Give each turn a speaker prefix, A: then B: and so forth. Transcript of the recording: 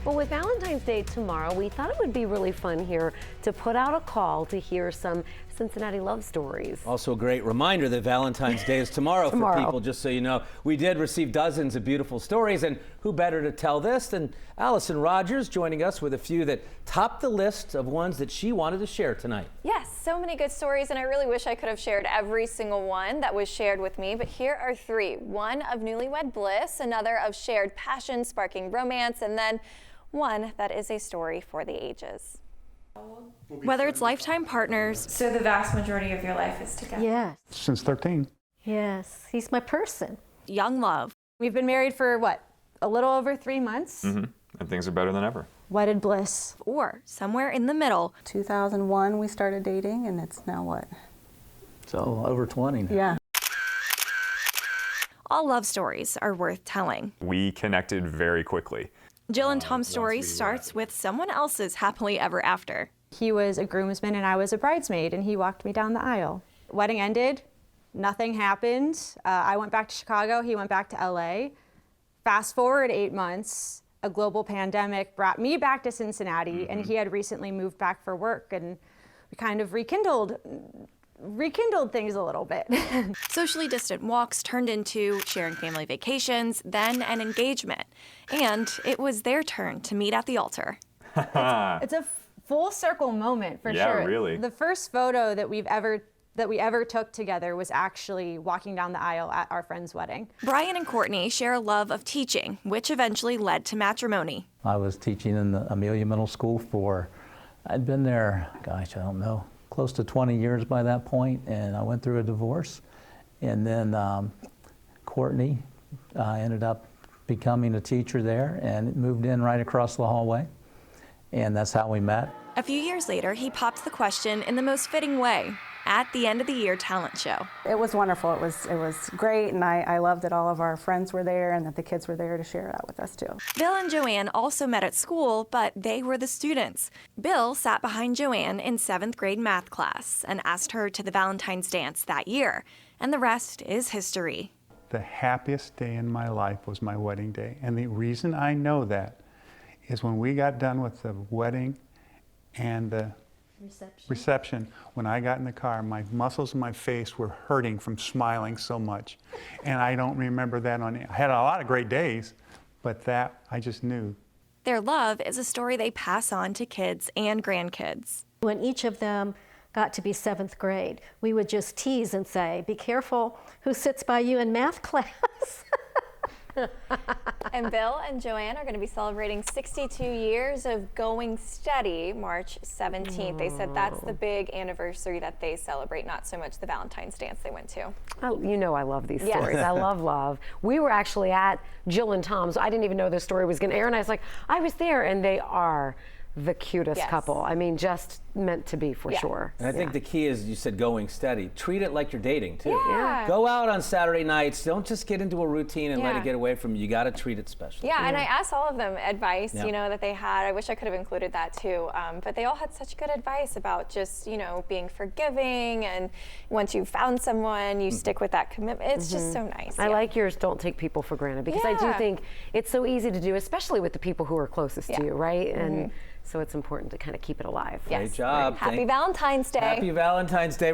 A: But with Valentine's Day tomorrow, we thought it would be really fun here to put out a call to hear some Cincinnati love stories.
B: Also a great reminder that Valentine's Day is tomorrow for people, just so you know. We did receive dozens of beautiful stories, and who better to tell this than Allison Rogers, joining us with a few that topped the list of ones that she wanted to share tonight.
C: Yes, so many good stories, and I really wish I could have shared every single one that was shared with me, but here are three. One of newlywed bliss, another of shared passion sparking romance, and then one that is a story for the ages. Whether it's lifetime partners.
D: So the vast majority of your life is together?
E: Yes.
F: Since 13.
E: Yes, he's my person.
C: Young love.
D: We've been married for what? A little over 3 months?
G: And things are better than ever.
D: Wedded bliss.
C: Or somewhere in the middle.
H: 2001 we started dating, and it's now what?
I: So over 20 now.
H: Yeah.
C: All love stories are worth telling.
G: We connected very quickly.
C: Jill and Tom's story starts with someone else's happily ever after.
D: He was a groomsman and I was a bridesmaid, and he walked me down the aisle. Wedding ended, nothing happened. I went back to Chicago, he went back to LA. Fast forward 8 months, a global pandemic brought me back to Cincinnati, and he had recently moved back for work, and we kind of rekindled things a little bit.
C: Socially distant walks turned into sharing family vacations, then an engagement. And it was their turn to meet at the altar.
D: It's a full circle moment for sure.
G: Yeah, really.
D: The first photo that we ever took together was actually walking down the aisle at our friend's wedding.
C: Brian and Courtney share a love of teaching, which eventually led to matrimony.
I: I was teaching in the Amelia Middle School I'd been there, gosh, I don't know, close to 20 years by that point, and I went through a divorce. And then Courtney ended up becoming a teacher there and moved in right across the hallway. And that's how we met.
C: A few years later, he popped the question in the most fitting way at the end of the year talent show.
H: It was wonderful. It was great, and I loved that all of our friends were there and that the kids were there to share that with us too.
C: Bill and Joanne also met at school, but they were the students. Bill sat behind Joanne in 7th grade math class and asked her to the Valentine's dance that year, and the rest is history.
F: The happiest day in my life was my wedding day, and the reason I know that is when we got done with the wedding and the reception, when I got in the car, my muscles in my face were hurting from smiling so much. And I don't remember that I had a lot of great days, but that I just knew.
C: Their love is a story they pass on to kids and grandkids.
E: When each of them got to be 7th grade, we would just tease and say, be careful who sits by you in math class.
C: And Bill and Joanne are going to be celebrating 62 years of going steady March 17th. They said that's the big anniversary that they celebrate, not so much the Valentine's dance they went to.
A: Oh, you know I love these stories. I love. We were actually at Jill and Tom's. I didn't even know this story was going to air, and I was like, I was there, and they are the cutest couple. I mean, just meant to be for sure.
B: And I think the key is, you said going steady. Treat it like you're dating too.
C: Yeah.
B: Go out on Saturday nights. Don't just get into a routine and let it get away from you. You got to treat it special.
C: Yeah, and I asked all of them advice, you know, that they had. I wish I could have included that too. But they all had such good advice about just, you know, being forgiving, and once you've found someone, you stick with that commitment. It's just so nice.
A: I like yours, don't take people for granted, because I do think it's so easy to do, especially with the people who are closest to you, right? And so it's important to kind of keep it alive.
B: Great job.
C: Happy Valentine's Day.
B: Happy Valentine's Day.